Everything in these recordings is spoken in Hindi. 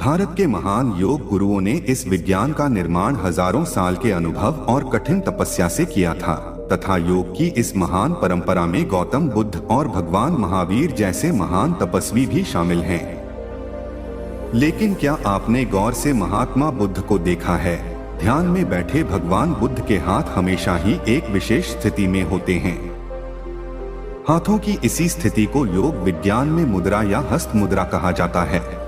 भारत के महान योग गुरुओं ने इस विज्ञान का निर्माण हजारों साल के अनुभव और कठिन तपस्या से किया था तथा योग की इस महान परंपरा में गौतम बुद्ध और भगवान महावीर जैसे महान तपस्वी भी शामिल हैं। लेकिन क्या आपने गौर से महात्मा बुद्ध को देखा है? ध्यान में बैठे भगवान बुद्ध के हाथ हमेशा ही एक विशेष स्थिति में होते हैं। हाथों की इसी स्थिति को योग विज्ञान में मुद्रा या हस्त मुद्रा कहा जाता है।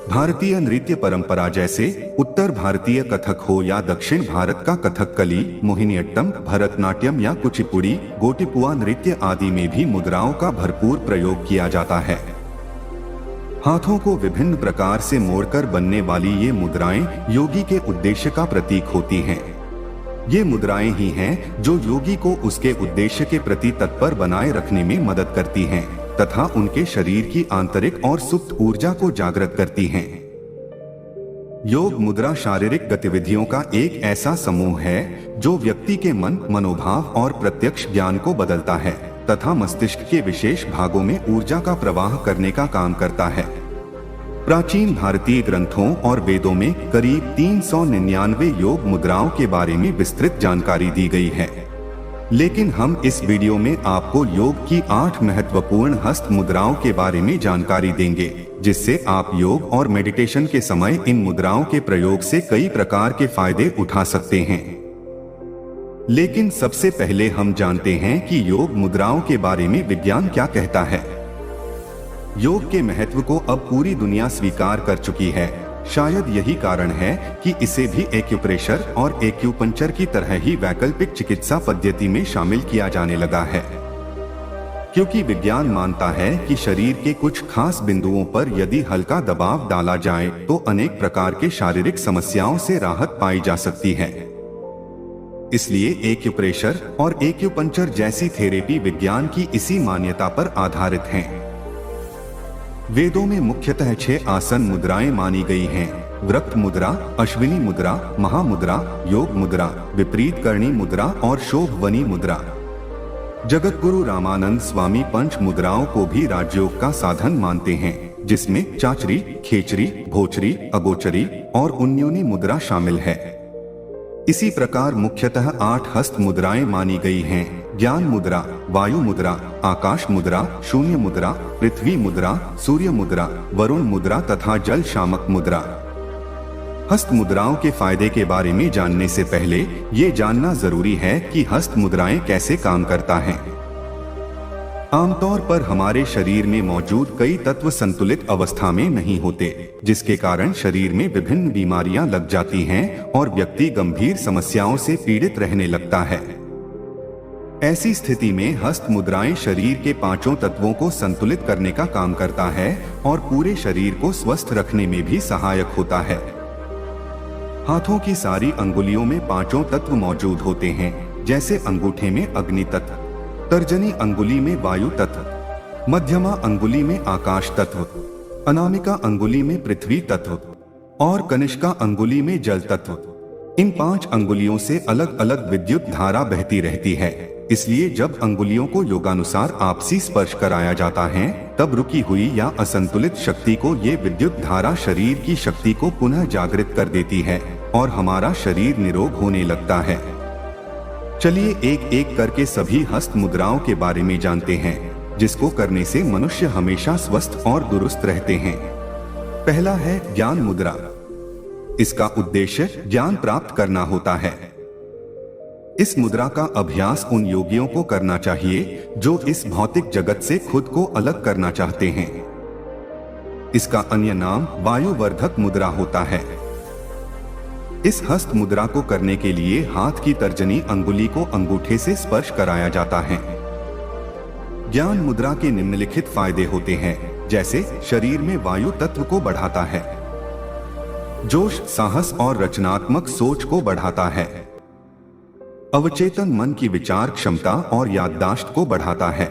भारतीय नृत्य परंपरा जैसे उत्तर भारतीय कथक हो या दक्षिण भारत का कथकली, मोहिनीअट्टम, भरतनाट्यम या कुचिपुड़ी, गोटिपुआ नृत्य आदि में भी मुद्राओं का भरपूर प्रयोग किया जाता है। हाथों को विभिन्न प्रकार से मोड़कर बनने वाली ये मुद्राएं योगी के उद्देश्य का प्रतीक होती हैं। ये मुद्राएं ही हैं जो योगी को उसके उद्देश्य के प्रति तत्पर बनाए रखने में मदद करती हैं तथा उनके शरीर की आंतरिक और सुप्त ऊर्जा को जागृत करती हैं। योग मुद्रा शारीरिक गतिविधियों का एक ऐसा समूह है जो व्यक्ति के मन, मनोभाव और प्रत्यक्ष ज्ञान को बदलता है तथा मस्तिष्क के विशेष भागों में ऊर्जा का प्रवाह करने का काम करता है। प्राचीन भारतीय ग्रंथों और वेदों में करीब 399 योग मुद्राओं के बारे में विस्तृत जानकारी दी गई है। लेकिन हम इस वीडियो में आपको योग की 8 महत्वपूर्ण हस्त मुद्राओं के बारे में जानकारी देंगे, जिससे आप योग और मेडिटेशन के समय इन मुद्राओं के प्रयोग से कई प्रकार के फायदे उठा सकते हैं। लेकिन सबसे पहले हम जानते हैं कि योग मुद्राओं के बारे में विज्ञान क्या कहता है। योग के महत्व को अब पूरी दुनिया स्वीकार कर चुकी है। शायद यही कारण है कि इसे भी एक्यूप्रेशर और एक्यूपंक्चर की तरह ही वैकल्पिक चिकित्सा पद्धति में शामिल किया जाने लगा है, क्योंकि विज्ञान मानता है कि शरीर के कुछ खास बिंदुओं पर यदि हल्का दबाव डाला जाए तो अनेक प्रकार के शारीरिक समस्याओं से राहत पाई जा सकती है। इसलिए एक्यूप्रेशर और एक्यूपंक्चर जैसी थेरेपी विज्ञान की इसी मान्यता पर आधारित हैं। वेदों में मुख्यतः 6 आसन मुद्राएं मानी गई हैं: वृक्क मुद्रा, अश्विनी मुद्रा, महामुद्रा, योग मुद्रा, विपरीत करणी मुद्रा और शोभवनी मुद्रा। जगत गुरु रामानंद स्वामी पंच मुद्राओं को भी राजयोग का साधन मानते हैं, जिसमें चाचरी, खेचरी, भोचरी, अगोचरी और उन्योनी मुद्रा शामिल है। इसी प्रकार मुख्यतः 8 हस्त मुद्राएं मानी गई हैं: ज्ञान मुद्रा, वायु मुद्रा, आकाश मुद्रा, शून्य मुद्रा, पृथ्वी मुद्रा, सूर्य मुद्रा, वरुण मुद्रा तथा जल शामक मुद्रा। हस्त मुद्राओं के फायदे के बारे में जानने से पहले ये जानना जरूरी है कि हस्त मुद्राएं कैसे काम करता है। आमतौर पर हमारे शरीर में मौजूद कई तत्व संतुलित अवस्था में नहीं होते, जिसके कारण शरीर में विभिन्न बीमारियां लग जाती हैं और व्यक्ति गंभीर समस्याओं से पीड़ित रहने लगता है। ऐसी स्थिति में हस्त मुद्राएं शरीर के 5 तत्वों को संतुलित करने का काम करता है और पूरे शरीर को स्वस्थ रखने में भी सहायक होता है। हाथों की सारी अंगुलियों में 5 तत्व मौजूद होते हैं, जैसे अंगूठे में अग्नि तत्व, तर्जनी अंगुली में वायु तत्व, मध्यमा अंगुली में आकाश तत्व, अनामिका अंगुली में पृथ्वी तत्व और कनिष्का अंगुली में जल तत्व। इन 5 अंगुलियों से अलग अलग विद्युत धारा बहती रहती है। इसलिए जब अंगुलियों को योगानुसार आपसी स्पर्श कराया जाता है, तब रुकी हुई या असंतुलित शक्ति को ये विद्युत धारा शरीर की शक्ति को पुनः जागृत कर देती है और हमारा शरीर निरोग होने लगता है। चलिए एक एक करके सभी हस्त मुद्राओं के बारे में जानते हैं, जिसको करने से मनुष्य हमेशा स्वस्थ और दुरुस्त रहते हैं। पहला है ज्ञान मुद्रा। इसका उद्देश्य ज्ञान प्राप्त करना होता है। इस मुद्रा का अभ्यास उन योगियों को करना चाहिए जो इस भौतिक जगत से खुद को अलग करना चाहते हैं। इसका अन्य नाम वायुवर्धक मुद्रा होता है। इस हस्त मुद्रा को करने के लिए हाथ की तर्जनी अंगुली को अंगूठे से स्पर्श कराया जाता है। ज्ञान मुद्रा के निम्नलिखित फायदे होते हैं, जैसे शरीर में वायु तत्व को बढ़ाता है, जोश, साहस और रचनात्मक सोच को बढ़ाता है, अवचेतन मन की विचार क्षमता और याददाश्त को बढ़ाता है।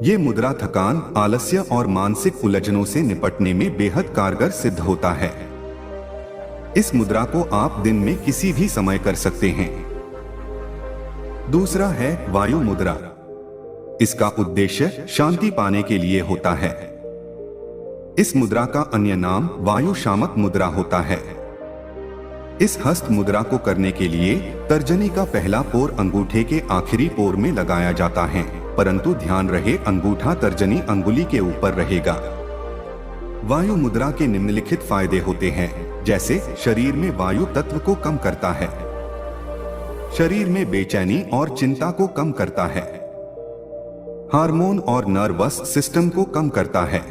ये मुद्रा थकान, आलस्य और मानसिक उलझनों से निपटने में बेहद कारगर सिद्ध होता है। इस मुद्रा को आप दिन में किसी भी समय कर सकते हैं। दूसरा है वायु मुद्रा। इसका उद्देश्य शांति पाने के लिए होता है। इस मुद्रा का अन्य नाम वायु शामक मुद्रा होता है। इस हस्त मुद्रा को करने के लिए तर्जनी का पहला पोर अंगूठे के आखिरी पोर में लगाया जाता है, परंतु ध्यान रहे अंगूठा तर्जनी अंगुली के ऊपर रहेगा। वायु मुद्रा के निम्नलिखित फायदे होते हैं, जैसे शरीर में वायु तत्व को कम करता है, शरीर में बेचैनी और चिंता को कम करता है, हार्मोन और नर्वस सिस्टम को कम करता है।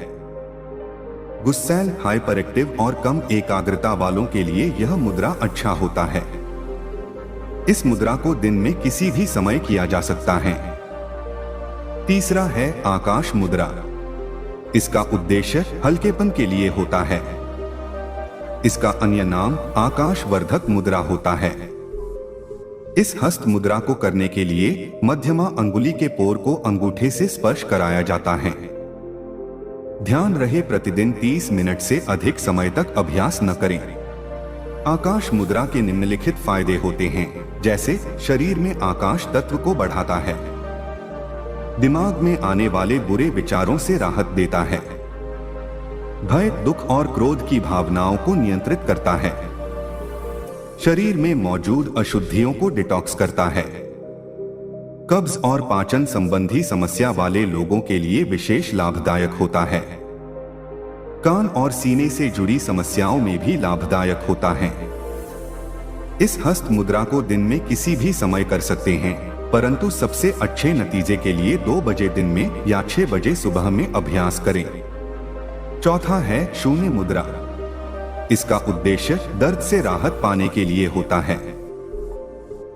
गुस्सैल, हाइपर एक्टिव और कम एकाग्रता वालों के लिए यह मुद्रा अच्छा होता है। इस मुद्रा को दिन में किसी भी समय किया जा सकता है। तीसरा है आकाश मुद्रा। इसका उद्देश्य हल्केपन के लिए होता है। इसका अन्य नाम आकाश वर्धक मुद्रा होता है। इस हस्त मुद्रा को करने के लिए मध्यमा अंगुली के पोर को अंगूठे से स्पर्श कराया जाता है। ध्यान रहे प्रतिदिन 30 मिनट से अधिक समय तक अभ्यास न करें। आकाश मुद्रा के निम्नलिखित फायदे होते हैं, जैसे शरीर में आकाश तत्व को बढ़ाता है, दिमाग में आने वाले बुरे विचारों से राहत देता है, भय, दुख और क्रोध की भावनाओं को नियंत्रित करता है, शरीर में मौजूद अशुद्धियों को डिटॉक्स करता है, कब्ज और पाचन संबंधी समस्या वाले लोगों के लिए विशेष लाभदायक होता है, कान और सीने से जुड़ी समस्याओं में भी लाभदायक होता है। इस हस्त मुद्रा को दिन में किसी भी समय कर सकते हैं, परंतु सबसे अच्छे नतीजे के लिए 2 बजे दिन में या 6 बजे सुबह में अभ्यास करें। चौथा है शून्य मुद्रा। इसका उद्देश्य दर्द से राहत पाने के लिए होता है।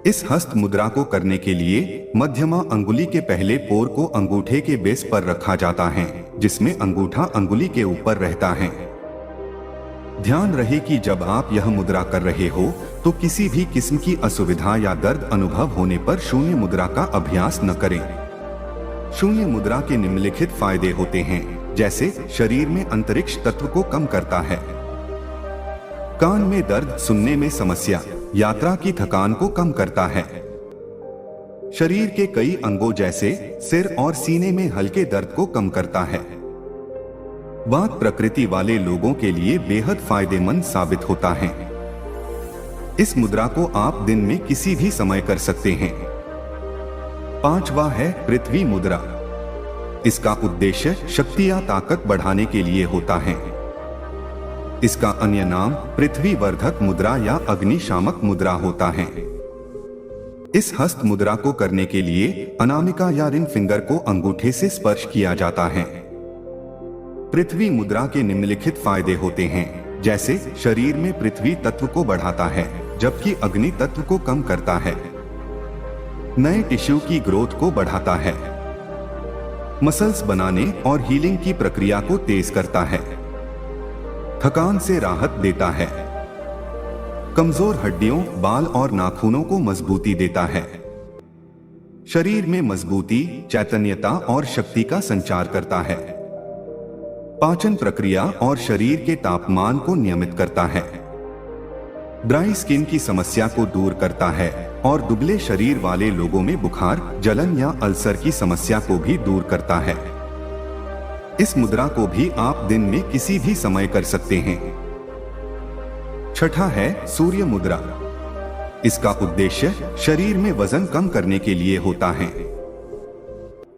इस हस्त मुद्रा को करने के लिए मध्यमा अंगुली के पहले पोर को अंगूठे के बेस पर रखा जाता है, जिसमें अंगूठा अंगुली के ऊपर रहता है। ध्यान रहे कि जब आप यह मुद्रा कर रहे हो तो किसी भी किस्म की असुविधा या दर्द अनुभव होने पर शून्य मुद्रा का अभ्यास न करें। शून्य मुद्रा के निम्नलिखित फायदे होते हैं, जैसे शरीर में अंतरिक्ष तत्व को कम करता है, कान में दर्द, सुनने में समस्या, यात्रा की थकान को कम करता है, शरीर के कई अंगों जैसे सिर और सीने में हल्के दर्द को कम करता है। वात प्रकृति वाले लोगों के लिए बेहद फायदेमंद साबित होता है। इस मुद्रा को आप दिन में किसी भी समय कर सकते हैं। पांचवा है पृथ्वी मुद्रा। इसका उद्देश्य शक्ति या ताकत बढ़ाने के लिए होता है। इसका अन्य नाम पृथ्वी वर्धक मुद्रा या अग्नि शामक मुद्रा होता है। इस हस्त मुद्रा को करने के लिए अनामिका या रिंग फिंगर को अंगूठे से स्पर्श किया जाता है। पृथ्वी मुद्रा के निम्नलिखित फायदे होते हैं, जैसे शरीर में पृथ्वी तत्व को बढ़ाता है, जबकि अग्नि तत्व को कम करता है, नए टिश्यू की ग्रोथ को बढ़ाता है, मसल्स बनाने और हीलिंग की प्रक्रिया को तेज करता है, थकान से राहत देता है, कमजोर हड्डियों, बाल और नाखूनों को मजबूती देता है, शरीर में मजबूती, चैतन्यता और शक्ति का संचार करता है, पाचन प्रक्रिया और शरीर के तापमान को नियमित करता है, ड्राई स्किन की समस्या को दूर करता है और दुबले शरीर वाले लोगों में बुखार, जलन या अल्सर की समस्या को भी दूर करता है। इस मुद्रा को भी आप दिन में किसी भी समय कर सकते हैं। छठा है सूर्य मुद्रा। इसका उद्देश्य शरीर में वजन कम करने के लिए होता है।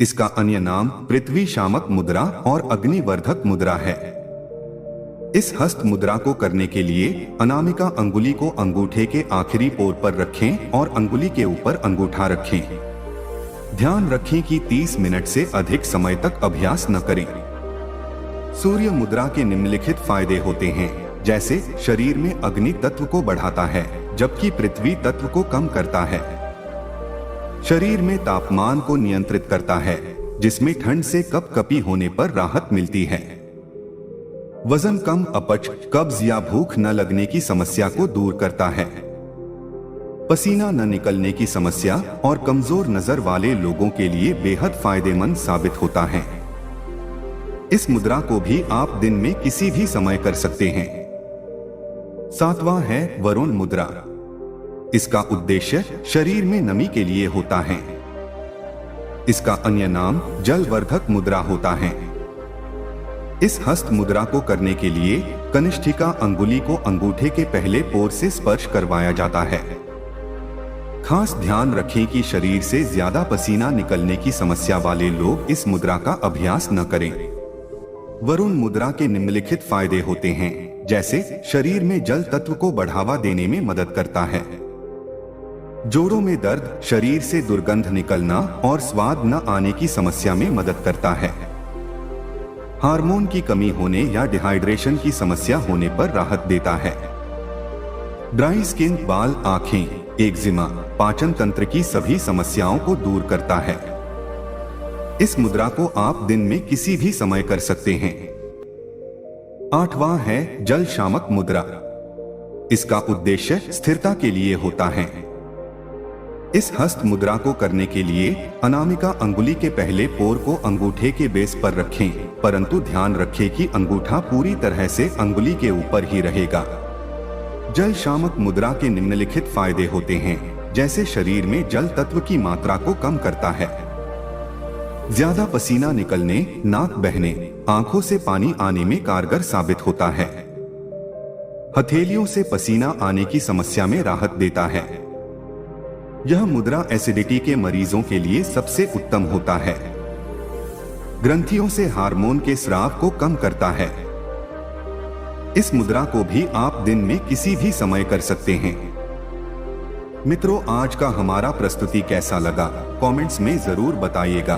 इसका अन्य नाम पृथ्वी शामक मुद्रा और अग्निवर्धक मुद्रा है। इस हस्त मुद्रा को करने के लिए अनामिका अंगुली को अंगूठे के आखिरी पोर पर रखें और अंगुली के ऊपर अंगूठा रखें। ध्यान रखें कि 30 मिनट से अधिक समय तक अभ्यास न करें। सूर्य मुद्रा के निम्नलिखित फायदे होते हैं, जैसे शरीर में अग्नि तत्व को बढ़ाता है, जबकि पृथ्वी तत्व को कम करता है, शरीर में तापमान को नियंत्रित करता है, जिसमें ठंड से कपकपी होने पर राहत मिलती है, वजन कम, अपच, कब्ज या भूख न लगने की समस्या को दूर करता है, पसीना न निकलने की समस्या और कमजोर नजर वाले लोगों के लिए बेहद फायदेमंद साबित होता है। इस मुद्रा को भी आप दिन में किसी भी समय कर सकते हैं। सातवां है वरुण मुद्रा। इसका उद्देश्य शरीर में नमी के लिए होता है। इसका अन्य नाम जलवर्धक मुद्रा होता है। इस हस्त मुद्रा को करने के लिए कनिष्ठिका अंगुली को अंगूठे के पहले पोर से स्पर्श करवाया जाता है। खास ध्यान रखें कि शरीर से ज्यादा पसीना निकलने की समस्या वाले लोग इस मुद्रा का अभ्यास न करें। वरुण मुद्रा के निम्नलिखित फायदे होते हैं, जैसे शरीर में जल तत्व को बढ़ावा देने में मदद करता है, जोड़ों में दर्द, शरीर से दुर्गंध निकलना और स्वाद न आने की समस्या में मदद करता है, हार्मोन की कमी होने या डिहाइड्रेशन की समस्या होने पर राहत देता है, ड्राई स्किन, बाल, आंखें, एक्जिमा, पाचन तंत्र की सभी समस्याओं को दूर करता है। इस मुद्रा को आप दिन में किसी भी समय कर सकते हैं। 8वां है जल शामक मुद्रा। इसका उद्देश्य स्थिरता के लिए होता है। इस हस्त मुद्रा को करने के लिए अनामिका अंगुली के पहले पोर को अंगूठे के बेस पर रखें, परंतु ध्यान रखें कि अंगूठा पूरी तरह से अंगुली के ऊपर ही रहेगा। जल शामक मुद्रा के निम्नलिखित फायदे होते हैं, जैसे शरीर में जल तत्व की मात्रा को कम करता है, ज्यादा पसीना निकलने, नाक बहने, आंखों से पानी आने में कारगर साबित होता है, हथेलियों से पसीना आने की समस्या में राहत देता है। यह मुद्रा एसिडिटी के मरीजों के लिए सबसे उत्तम होता है। ग्रंथियों से हार्मोन के स्राव को कम करता है। इस मुद्रा को भी आप दिन में किसी भी समय कर सकते हैं। मित्रों, आज का हमारा प्रस्तुति कैसा लगा, कमेंट्स में जरूर बताइएगा।